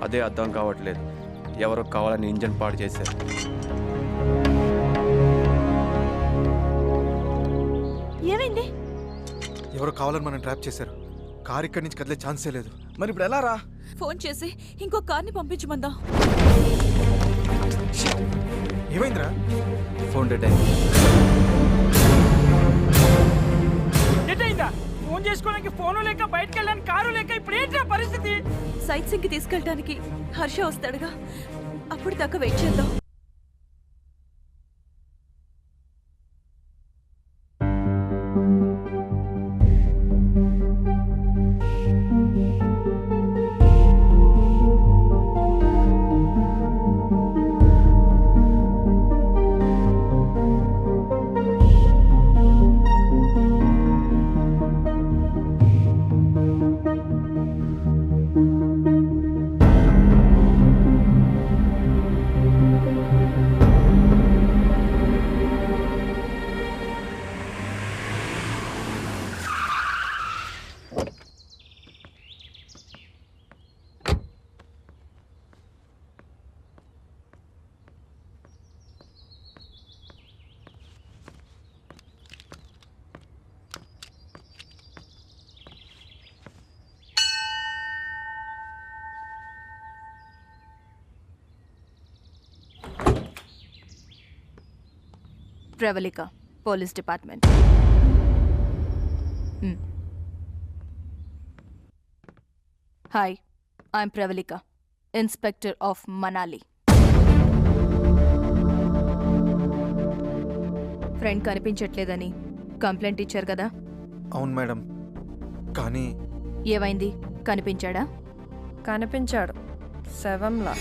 అదే అర్థం కావట్లేదు. ఎవరో కావాలని ఇంజన్ పాడు చేశారు. ఏమైంది? ఎవరో కావాలని మనం ట్రాప్ చేశారు. కార్ ఇక్కడి నుంచి కదిలే ఛాన్సే లేదు. మరి ఇప్పుడు ఎలా రా? ఫోన్ చేసి ఇంకో కార్ని పంపించమందా? ఏమైందిరా? ఫోన్ డెడ్ అయింది. ఫోన్ చేసుకోవడానికి ఫోను లేక బయటకు వెళ్ళడానికి కారు లేక ఇప్పుడు ఏంటి పరిస్థితి? సైట్ సింగ్ కి తీసుకెళ్ళడానికి హర్ష వస్తాడుగా, అప్పుడు దాకా వెయిట్ చేద్దాం. Pravallika, police department. Hi, I'm Pravallika, inspector of Manali. Friend కనిపించట్లేదని కంప్లైంట్ ఇచ్చారు కదా? అవును మేడం, కానీ ఏమైంది? కనిపించాడా? కనిపించాడు, శవంలా.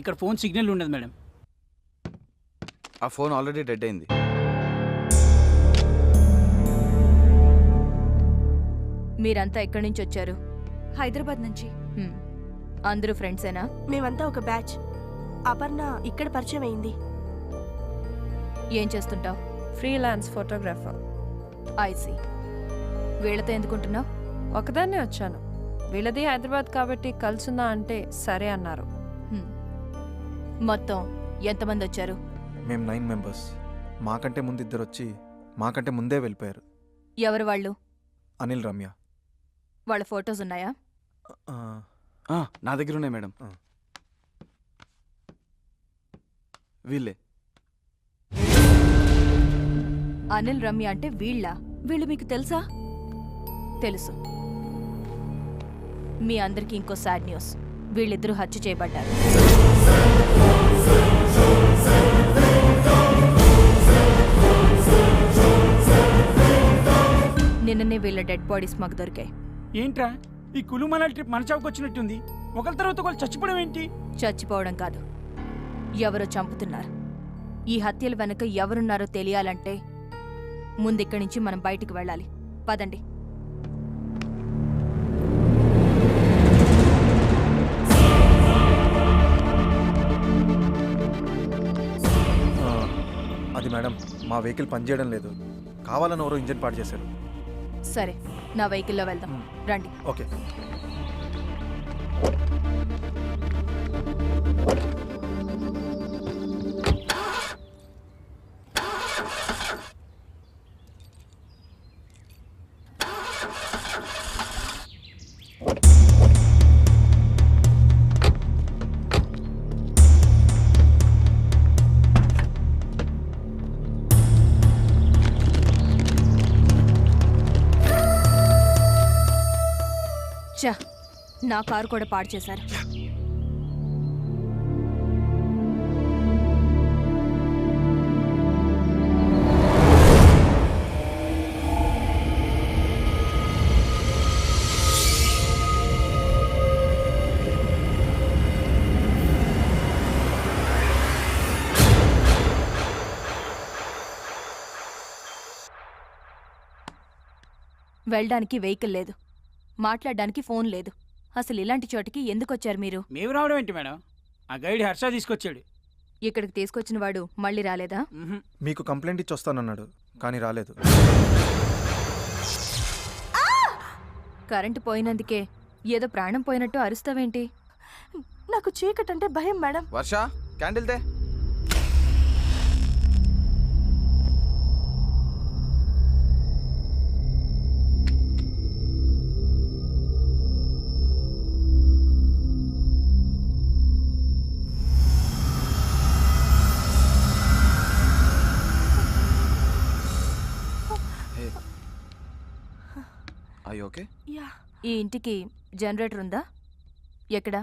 ఇక్కడ ఫోన్ సిగ్నల్ ఉండదు మేడం. ఆ ఫోన్ ఆల్రెడీ డెడ్ అయింది. మీరంతా ఎక్కడి నుంచి వచ్చారు? హైదరాబాద్ నుంచి. అందరూ ఫ్రెండ్సేనా? మేమంతా ఒక బ్యాచ్. అపర్ణ ఇక్కడ పరిచయం అయింది. ఏం చేస్తుంటావు? Freelance photographer. ఐసీ. వీళ్ళతో ఎందుకుంటున్నావు? ఒకదాన్నే వచ్చాను. వీళ్ళది హైదరాబాద్ కాబట్టి కలుసుందా అంటే సరే అన్నారు. మొత్తం ఎంతమంది వచ్చారు? మేము 9 మెంబర్స్. మాకంటే ముందు ఇద్దరు వచ్చి మాకంటే ముందే వెళ్ళిపోయారు. ఎవరు వాళ్ళు? అనిల్, రమ్య. వాళ్ళ ఫొటోస్ ఉన్నాయా? నా దగ్గర ఉన్నాయి మేడం. వీళ్ళే. అనిల్, రమ్య అంటే వీళ్ళ? వీళ్ళు మీకు తెలుసా? తెలుసు. మీ అందరికీ ఇంకో సాడ్ న్యూస్. వీళ్ళిద్దరూ హత్య చేయబడ్డారు. నిన్ననే వీళ్ళ డెడ్ బాడీస్ మాకు దొరికాయి. ఏంట్రా ఈ కులుమల ట్రిప్ మన చావుకు వచ్చినట్టుంది. ఒకరి తర్వాత ఒకరు చచ్చిపోవడం ఏంటి? చచ్చిపోవడం కాదు, ఎవరో చంపుతున్నారు. ఈ హత్యల వెనుక ఎవరున్నారో తెలియాలంటే ముందిక్కడి నుంచి మనం బయటికి వెళ్ళాలి. పదండి. అది మేడం, మా వెహికల్ పనిచేయడం లేదు. కావాలని ఎవరో ఇంజన్ పాడు చేశారు. సరే, నా వెహికల్లో వెళ్దాం. రండి. ఓకే. చా, నా కారు కూడా పాడు చేశారు. వెళ్ళడానికి వెహికల్ లేదు, మాట్లాడడానికి ఫోన్ లేదు. అసలు ఇలాంటి చోటికి ఎందుకు వచ్చారు మీరు? మేము రావడం ఏంటి మేడం? ఆ గైడ్ హర్ష తీసుకొచ్చాడు. ఇక్కడికి తీసుకొచ్చిన వాడు మళ్ళీ రాలేదా? మీకు కంప్లైంట్ ఇచ్చి వస్తానన్నాడు కానీ రాలేదు. కరెంటు పోయినందుకే ఏదో ప్రాణం పోయినట్టు అరుస్తావేంటి? నాకు చీకటంటే భయం మేడం. వర్ష క్యాండిల్ తే. అయ్యి ఓకే. యా. ఈ ఇంటికి జనరేటర్ ఉందా? ఎక్కడా?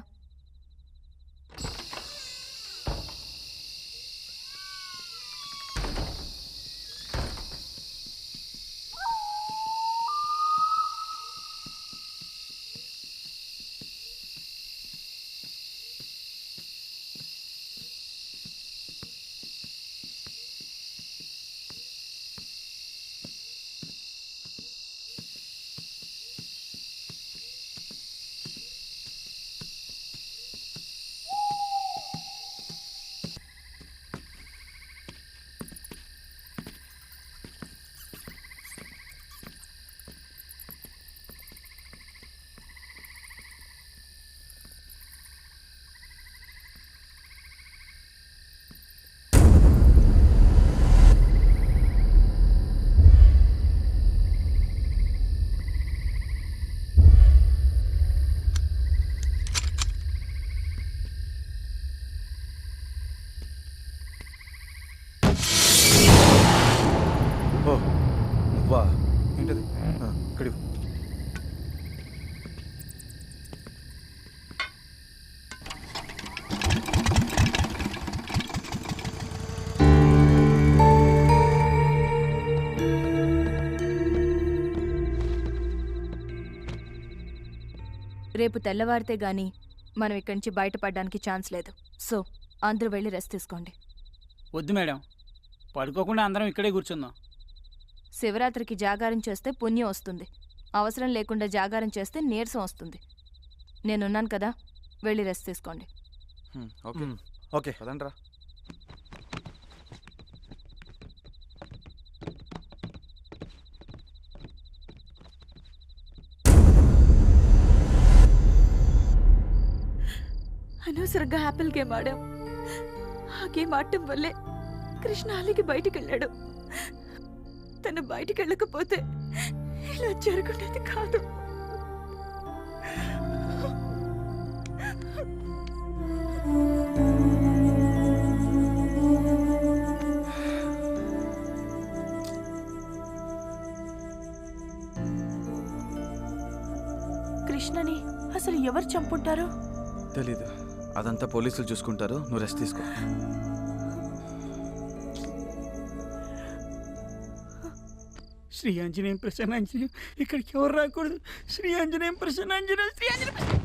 ఓ నువ్వా? ఏంటది? ఇక్కడ ఇవ్వు. రేపు తెల్లవారితే గాని మనం ఇక్కడి నుంచి బయటపడడానికి ఛాన్స్ లేదు. సో అందరూ వెళ్ళి రెస్ట్ తీసుకోండి. వద్దు మేడం, పడుకోకుండా అందరం ఇక్కడే కూర్చుందాం. శివరాత్రికి జాగారం చేస్తే పుణ్యం వస్తుంది. అవసరం లేకుండా జాగారం చేస్తే నీరసం వస్తుంది. నేనున్నాను కదా, వెళ్ళి రెస్ట్ తీసుకోండి. ఓకే ఓకే పదండ్రా. అనవసరంగా యాపిల్ గేమ్ ఆడాం. ఆ గేమ్ ఆడటం వల్లే కృష్ణ అలిగి బయటికి వెళ్ళాడు. తను బయటికి వెళ్ళకపోతే ఇలా జరుగుండేది కాదు. కృష్ణని అసలు ఎవరు చంపుంటారు? తెలీదు, అదంతా పోలీసులు చూసుకుంటారు. నువ్వు రెస్ట్ తీసుకో. శ్రీ ఆంజనేయం ప్రసన్నాంజనేయం, ఇక్కడికి ఎవరు రాకూడదు. Shri Anjaneyam Prasannanjaneyam, Shri Anjaneyam.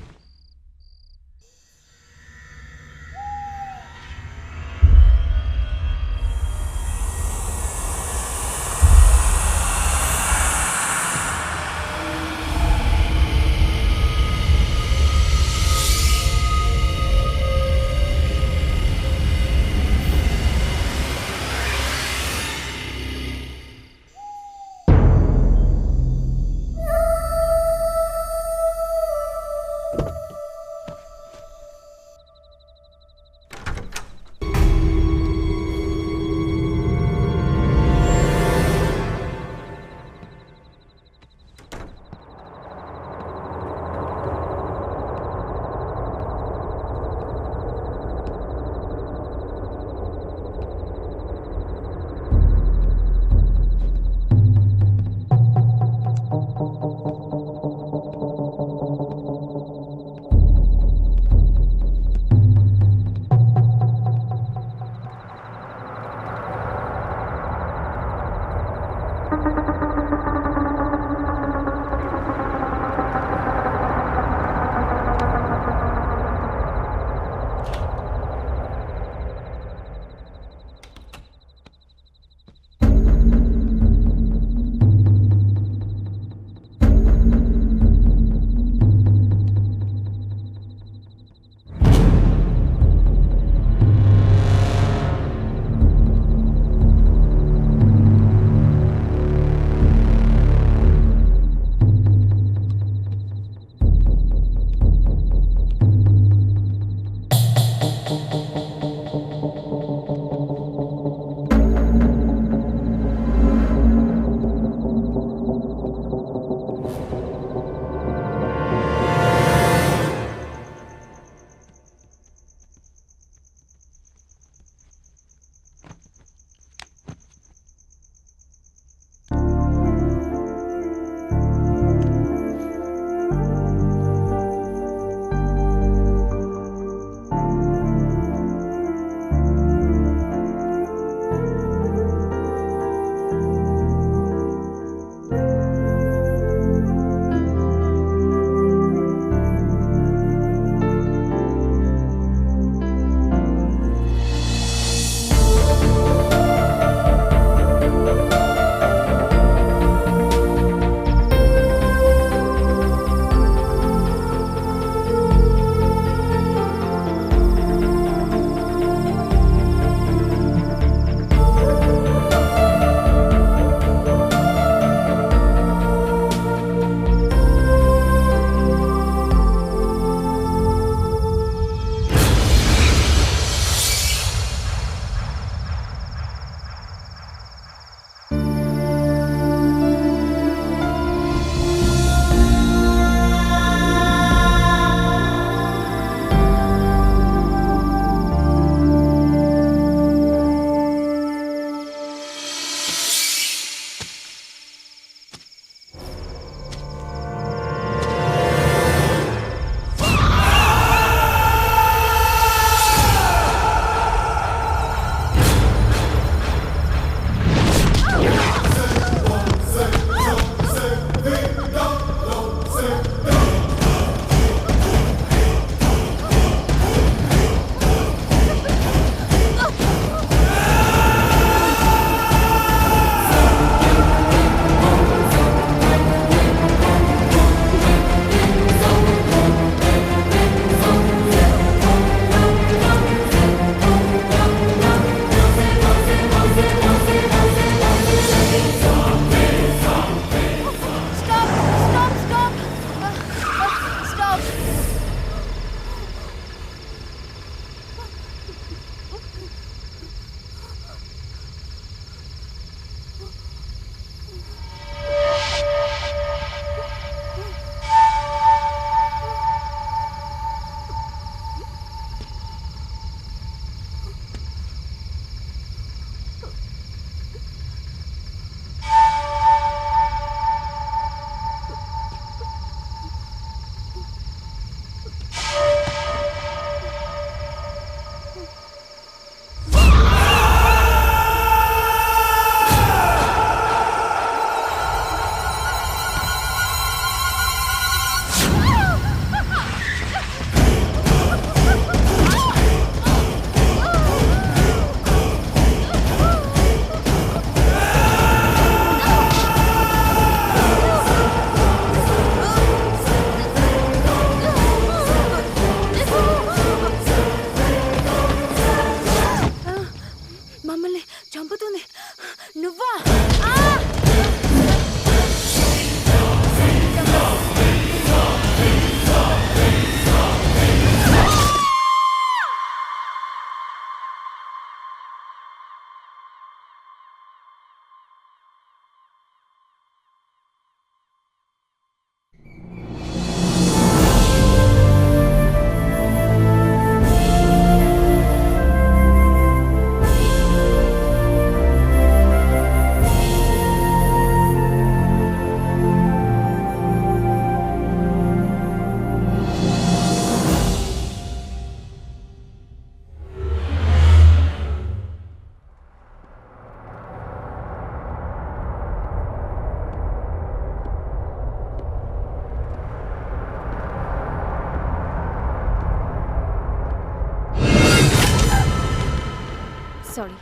Sorry.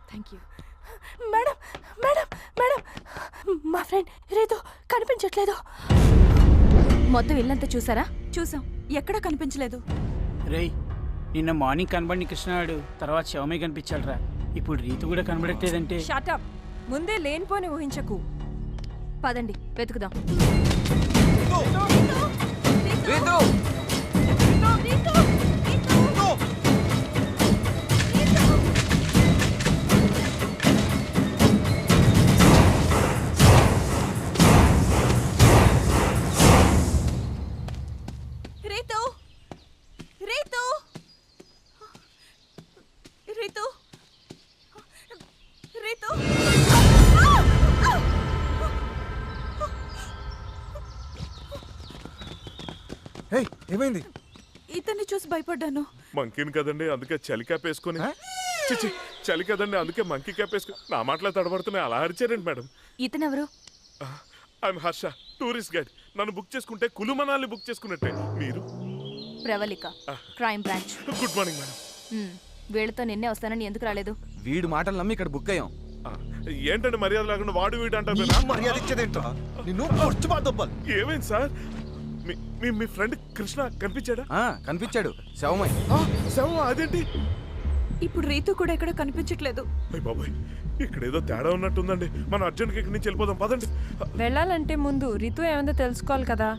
Thank you. Madam madam madam, మా ఫ్రెండ్ రేతో కనిపించట్లేదు. మొత్తం ఇల్లంతా చూసారా? చూసాం, ఎక్కడా కనిపించలేదు. రేయ్, నిన్న మార్నింగ్ కనబడిన కృష్ణాడు తర్వాత శవమే కనిపించాలరా. ఇప్పుడు రీతు కూడా కనబడట్లేదంటే షటప్, ముందే లేనిపోని ఊహించకు. పదండి వెతుకుదాం. రీతు, రీతు, రీతు, రీతు. హే, ఏమైంది? ఇతన్ని చూసి భయపడ్డాను. మంకీని కదండి, అందుకే చలి క్యాప్ వేసుకుని. చిచి, చలి కదండి, అందుకే మంకీ క్యాప్ వేసుకుని. నా మాటలు తడబడుతున్నాయి, అలా అరిచారండి మేడం. ఇతనెవరు? I'm Harsha, tourist guide. నన్ను బుక్ చేసుకుంటే కులు మనాలి బుక్ చేసుకున్నట్టే. మీరు? Pravallika, crime branch. Good morning madam. వీళ్ళతో నిన్నే వస్తానని ఎందుకు రాలేదు? వీడు మాటలు నమ్మి ఇక్కడ బుక్ అయ్యాం. ఏంటండి మర్యాద లేకుండా వాడు వీడు అంటారు? మర్యాద ఇచ్చేదేంట్రా? నిన్ను పొడుచుబాదొబ్బాలి. ఏమైంది సార్? మీ ఫ్రెండ్ కృష్ణ కనిపించాడా? కనిపించాడు, శవమై. శవం? అదేంటి? ఇప్పుడు రీతు కూడా ఎక్కడ కనిపించట్లేదు. అయ్య బాబాయ్, ఇక్కడ ఏదో తేడా ఉన్నట్టుందండి. మనం అర్జెంట్గా ఇక్కడి నుంచి వెళ్ళిపోదాం, పదండి. వెళ్ళాలంటే ముందు రితు ఏముందో తెలుసుకోవాలి కదా.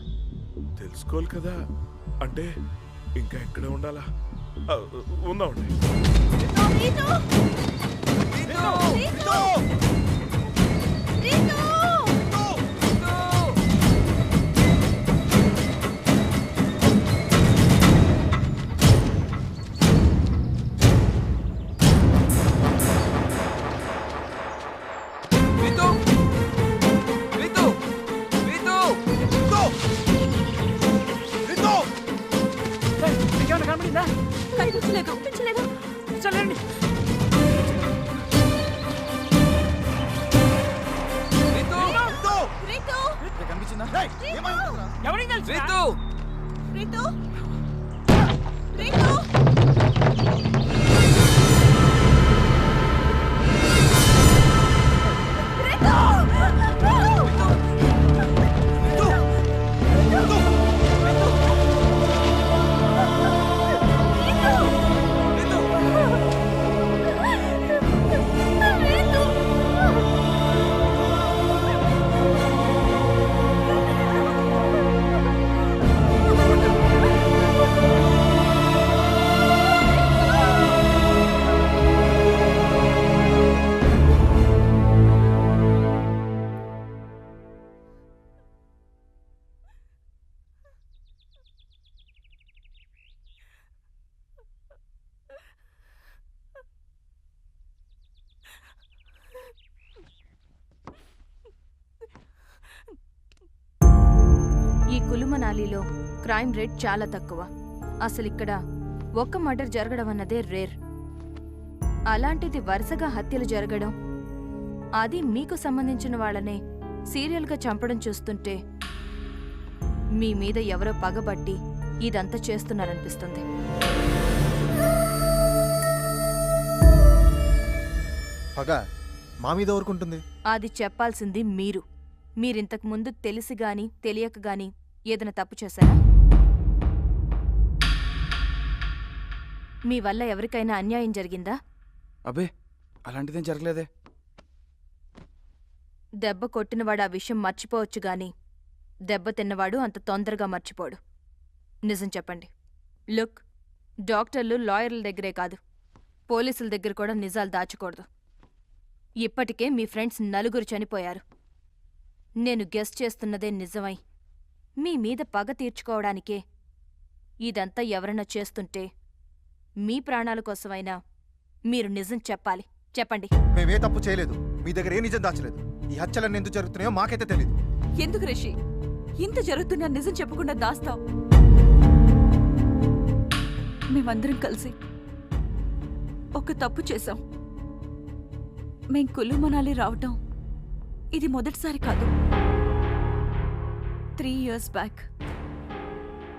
తెలుసుకోవాలి కదా అంటే ఇంకా ఎక్కడే ఉండాలా? ఉందామండి. కనబడిందా? కనిపించలేదు. చల్లండి. కనిపించిందా? ఎవరికి తెలుసు? రీతు! రీతు, రీతు. ఈ కులుమనాలిలో క్రైమ్ రేట్ చాలా తక్కువ. అసలు ఇక్కడ ఒక్క మర్డర్ జరగడం అన్నదే రేర్. అలాంటిది వరుసగా హత్యలు జరగడం, అది మీకు సంబంధించిన వాళ్ళనే సీరియల్గా చంపడం చూస్తుంటే మీ మీద ఎవరో పగబట్టి ఇదంతా చేస్తున్నారనిపిస్తుంది. పగ మా మీద ఊరుకుంటుంది. అది చెప్పాల్సింది మీరు. మీరింతకు ముందు తెలిసి గాని తెలియక గాని ఏదైనా తప్పు చేశారా? మీ వల్ల ఎవరికైనా అన్యాయం జరిగిందా? అబ్బే, అలాంటిదేం జరగలేదే. దెబ్బ కొట్టినవాడు ఆ విషయం మర్చిపోవచ్చు గాని దెబ్బ తిన్నవాడు అంత తొందరగా మర్చిపోడు. నిజం చెప్పండి. లుక్, డాక్టర్లు లాయర్ల దగ్గరే కాదు, పోలీసుల దగ్గర కూడా నిజాలు దాచకూడదు. ఇప్పటికే మీ ఫ్రెండ్స్ 4 చనిపోయారు. నేను గెస్ చేస్తున్నదే నిజమై మీ మీద పగ తీర్చుకోవడానికే ఇదంతా ఎవరన్నా చేస్తుంటే మీ ప్రాణాల కోసమైనా మీరు నిజం చెప్పాలి. చెప్పండి. మేమే తప్పు చేయలేదు, మీ దగ్గర ఏ నిజం దాచలేదు. ఈ హత్యలన్నీ ఎందుకు జరుగుతున్నాయో మాకైతే తెలియదు. ఎందుకు రిషి ఇంత జరుగుతున్నా నిజం చెప్పకుండా దాస్తావు? మేమందరం కలిసి ఒక తప్పు చేశాం. మేం కులు మనాలి రావటం ఇది మొదటిసారి కాదు. 3 years బ్యాక్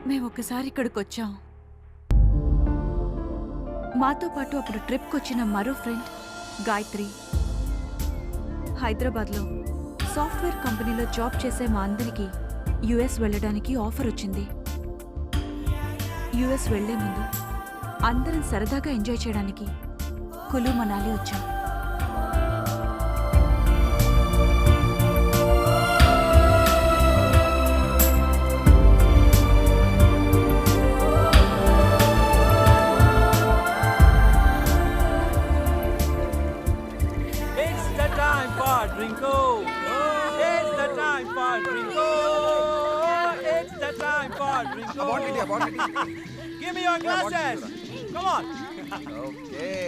మేము ఒకసారి ఇక్కడికి వచ్చాం. మాతో పాటు అప్పుడు ట్రిప్కి వచ్చిన మరో ఫ్రెండ్ గాయత్రి. హైదరాబాద్లో సాఫ్ట్వేర్ కంపెనీలో జాబ్ చేసే మా అందరికీ యుఎస్ వెళ్ళడానికి ఆఫర్ వచ్చింది. యుఎస్ వెళ్లే ముందు అందరం సరదాగా ఎంజాయ్ చేయడానికి కులు మనాలి వచ్చాం. Give me your glasses. Come on. Okay.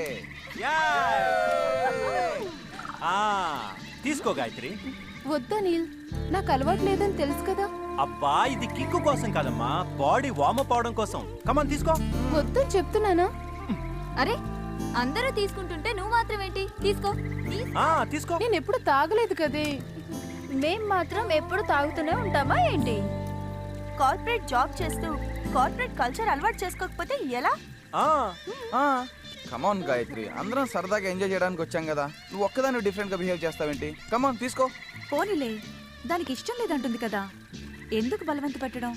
తీసుకో గాయత్రి. వద్దా నీల్, నాకు అలవాటు లేదని తెలుసు కదా. అబ్బా ఇది కిక్కు కోసం కాదమ్మా, బాడీ వార్మప్ అవడం కోసం. కమాన్ తీసుకో. వద్దని చెప్తున్నానా? అరే అందరూ తీసుకుంటుంటే నువ్వు మాత్రం ఏంటి? తీసుకో. తీసుకో. నేను ఎప్పుడు తాగలేదు కదే. మేం మాత్రం ఎప్పుడు తాగుతూనే ఉంటామా ఏంటి? కార్పొరేట్ జాబ్ చేస్తూ కార్పొరేట్ కల్చర్ అలవాటు చేసుకోకపోతే ఎలా? కమాన్ గాయత్రి, అందరం సరదాగా ఎంజాయ్ చేయడానికి వచ్చాం కదా, నువ్వు ఒక్కదాన్ని డిఫరెంట్గా బిహేవ్ చేస్తావేంటి? కమాన్ తీసుకో. పోనీలే, దానికి ఇష్టం లేదంటుంది కదా, ఎందుకు బలవంత పెట్టడం?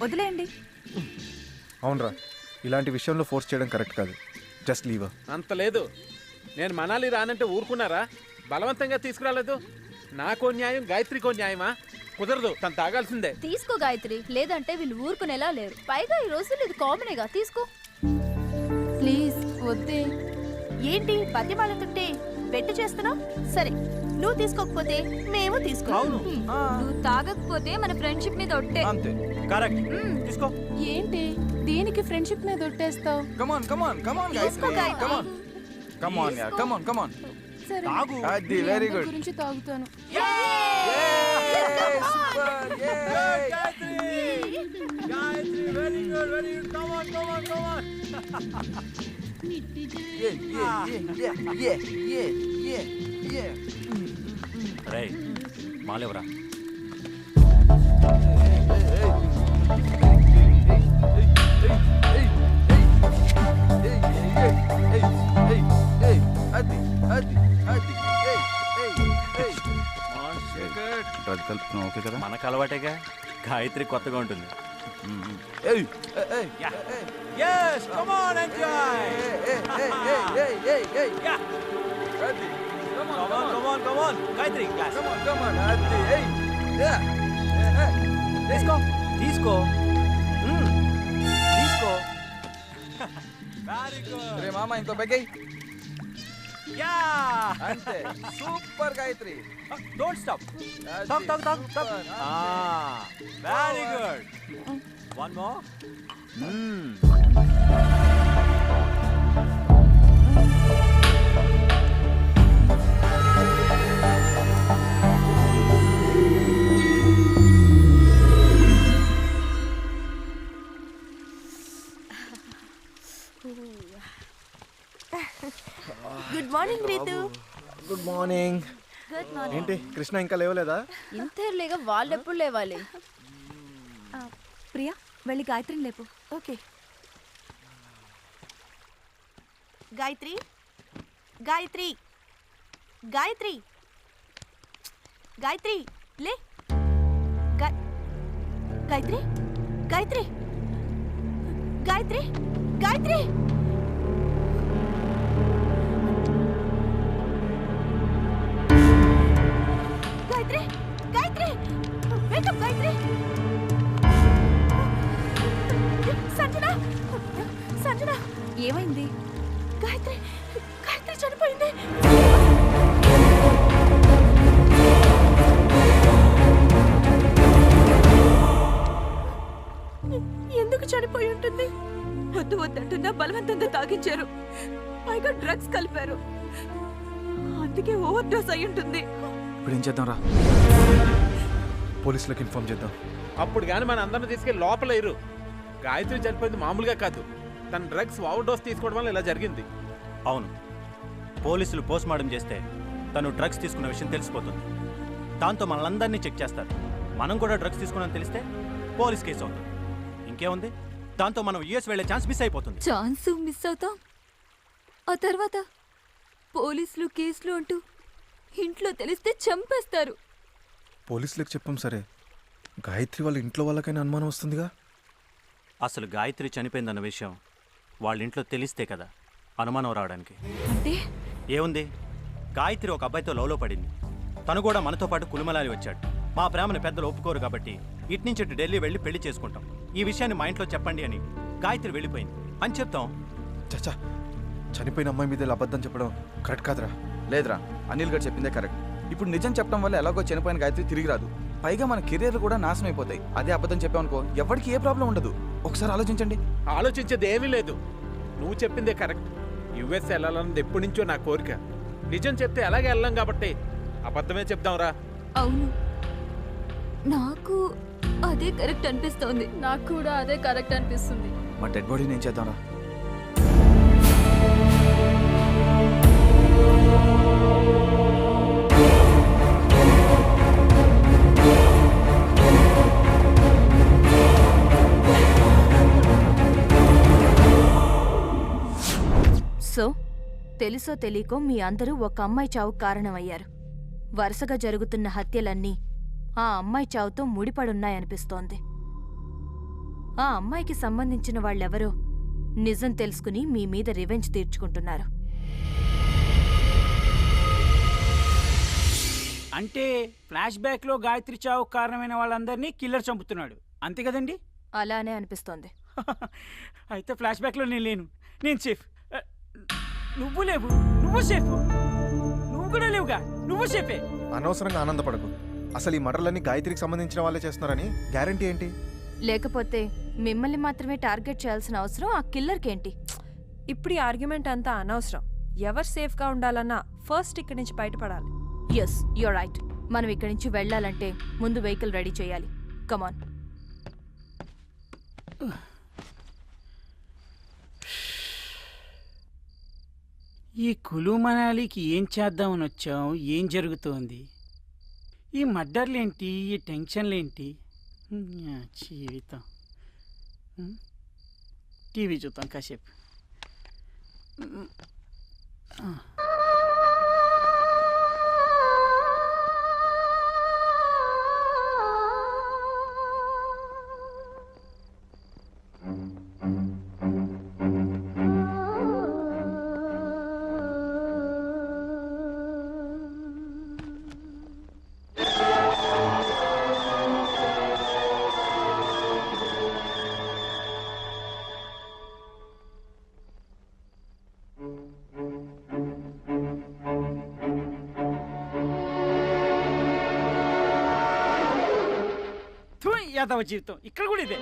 వదిలేయండి. అవునరా, ఇలాంటి విషయంలో ఫోర్స్ చేయడం కరెక్ట్ కాదు. Just leave. అంత లేదు. నేను మనాలి రానంటే ఊరుకున్నారా? బలవంతంగా తీసుకురాలేదు. నాకో న్యాయం, గాయత్రికో న్యాయమా? కుదరదు, తను తాగాల్సిందే. తీసుకో గాయత్రి, లేదంటే వీళ్ళు ఊరుకునేలా లేరు. పైగా ఈ రోజులు ఇది కామనేగా. తీసుకో ప్లీజ్. వద్దే. ఏంటి బతిమాలుతుంటే బెట్టు చేస్తున్నావు? సరే, నువ్వు తీసుకోకపోతే మేము తీసుకో. నువ్వు తాగకపోతే మన ఫ్రెండ్షిప్ మీద ఒట్టే. అంతే. కరెక్ట్. తీసుకో. ఏంటి దేనికి ఫ్రెండ్షిప్ మీద ఒట్టేస్తావు? కమాన్ కమాన్ కమాన్ తీసుకో గాయత్రి, గాయత్రి. కమాన్ కమాన్ యార్, కమాన్ కమాన్. సరే, తాగు. అది వెరీ గుడ్. గురించి తాగుతాను. Gayatri very good, very good. Come on come on come on. రేయ్ మాలేవరా. డ్రగ్ కలుపుతున్నావు ఓకే కదా? మనకు అలవాటేగా. గాయత్రి కొత్తగా ఉంటుంది. Yes, come on, enjoy. Come on. Gayatri, glass. Come on. తీసుకో. తీసుకో. Very good. రే మామ, ఇంకో బెగ్గై. Yeah. అంతే. Super Gayatri. Don't stop. Stop. Very good. One more. Good morning Ritu. Good morning. ఏంటి కృష్ణ ఇంకా లేవలేదా? ఇంతేలేగా, వాళ్ళెప్పుడు లేవాలి? ప్రియా, వెళ్ళి గాయత్రిని లేపు. ఓకే. గాయత్రి గాయత్రి గాయత్రి గాయత్రి లే. గాయత్రి గాయత్రి గాయత్రి గాయత్రి గాయత్రి గాయత్రి వేకప్ గాయత్రి. సంజన ఏమైంది? గాయత్రి చనిపోయింది. ఎందుకు చనిపోయి ఉంటుంది? వద్దంటున్నా బలవంతంగా తాగించారు. పైగా డ్రగ్స్ కలిపారు. అందుకే ఓవర్ డోస్ అయి ఉంటుంది. ఇప్పుడు ఏం చేద్దాం రా? పోలీసులకు ఇన్ఫార్మ్ చేద్దాం. అప్పుడు కానీ మన అందరిని తీసుకెళ్ళి లోపల ఇరు. గాయత్రి చనిపోయింది మామూలుగా కాదు, తన డ్రగ్స్ ఓవర్ డోస్ తీసుకోవడం వల్ల ఇలా జరిగింది. అవును, పోలీసులు పోస్ట్ మార్టం చేస్తే తను డ్రగ్స్ తీసుకున్న విషయం తెలిసిపోతుంది. దాంతో మనల్ని చెక్ చేస్తారు. మనం కూడా డ్రగ్స్ తీసుకున్నామని తెలిస్తే పోలీస్ కేసు అవుతుంది. ఇంకేముంది, దాంతో మనం యుఎస్ వెళ్ళే ఛాన్స్ మిస్ అయిపోతుంది. ఛాన్స్ మిస్ అవుతాం, ఆ తర్వాత పోలీసులు కేసులు అంటూ ఇంట్లో తెలిస్తే చంపేస్తారు. పోలీసులకు చెప్పాం సరే, గాయత్రి వాళ్ళ ఇంట్లో వాళ్ళకైనా అనుమానం వస్తుందిగా. అసలు గాయత్రి చనిపోయిందన్న విషయం వాళ్ళ ఇంట్లో తెలిస్తే కదా అనుమానం రావడానికి. అంటే ఏముంది, గాయత్రి ఒక అబ్బాయితో లవ్లో పడింది. తను కూడా మనతో పాటు కులుమలాలి వచ్చాడు. మా ప్రేమను పెద్దలు ఒప్పుకోరు కాబట్టి ఇటు నుంచి ఇటు ఢిల్లీ వెళ్ళి పెళ్లి చేసుకుంటాం. ఈ విషయాన్ని మా ఇంట్లో చెప్పండి అని గాయత్రి వెళ్ళిపోయింది అని చెప్తాం. చచ్చా, చనిపోయిన అమ్మాయి మీద ఇలా అబద్ధం చెప్పడం కరెక్ట్ కాదురా. లేదురా, అనిల్ గారు చెప్పిందే కరెక్ట్. ఇప్పుడు నిజం చెప్పడం వల్ల ఎలాగో చనిపోయిన గాయత్రి తిరిగి రాదు. పైగా మన కెరీర్లు కూడా నాశనం అయిపోతాయి. అదే అబద్ధం చెప్పామనుకో ఎవరికి ఏ ప్రాబ్లం ఉండదు. ఒకసారి ఆలోచించండి. ఆలోచించేది ఏమీ లేదు. నువ్వు చెప్పిందే కరెక్ట్. యుఎస్ వెళ్ళాలన్నది ఎప్పటి నుంచో నా కోరిక. నిజం చెప్తే అలాగే వెళ్ళాం కాబట్టి అబద్ధమే చెప్దాంరా. అవును, నాకు అదే కరెక్ట్ అనిపిస్తోంది. నాకు కూడా అదే కరెక్ట్ అనిపిస్తుంది. మా డెడ్ బాడీని ఏం చేద్దాంరా? సో తెలుసో తెలియకో మీ అందరూ ఒక అమ్మాయి చావుకు కారణమయ్యారు. వరుసగా జరుగుతున్న హత్యలన్నీ ఆ అమ్మాయి చావుతో ముడిపడున్నాయనిపిస్తోంది. ఆ అమ్మాయికి సంబంధించిన వాళ్ళెవరో నిజం తెలుసుకుని మీ మీద రివెంజ్ తీర్చుకుంటున్నారు. అంటే ఫ్లాష్ బ్యాక్లో గాయత్రి చావు కారణమైన వాళ్ళందరినీ కిల్లర్ చంపుతున్నాడు, అంతే కదండి? అలానే అనిపిస్తోంది. అయితే ఫ్లాష్ బ్యాక్లో నేను లేను, నేను సేఫ్. నువ్వు లేవు, నువ్వు సేఫ్. నువ్వు కూడా లేవుగా, నువ్వు సేఫే. అనవసరంగా ఆనందపడకు. అసలు ఈ మర్డర్లన్నీ గాయత్రికి సంబంధించిన వాళ్ళే చేస్తున్నారని గ్యారంటీ ఏంటి? లేకపోతే మిమ్మల్ని మాత్రమే టార్గెట్ చేయాల్సిన అవసరం ఆ కిల్లర్కేంటి? ఇప్పుడు ఈ ఆర్గ్యుమెంట్ అంతా అనవసరం. ఎవరు సేఫ్గా ఉండాలన్నా ఫస్ట్ ఇక్కడి నుంచి బయటపడాలి. Yes, you're right. మనం ఇక్కడి నుంచి వెళ్ళాలంటే ముందు వెహికల్ రెడీ చేయాలి. కమాన్. ఈ కులు మనాలికి ఏం చేద్దామని వచ్చాం? ఏం జరుగుతోంది? ఈ మర్డర్లేంటి? ఈ టెన్షన్లేంటి? జీవితం. టీవీ చూద్దాం కాసేపు. యాదవ జీవితం ఇక్కడ కూడా ఇదే.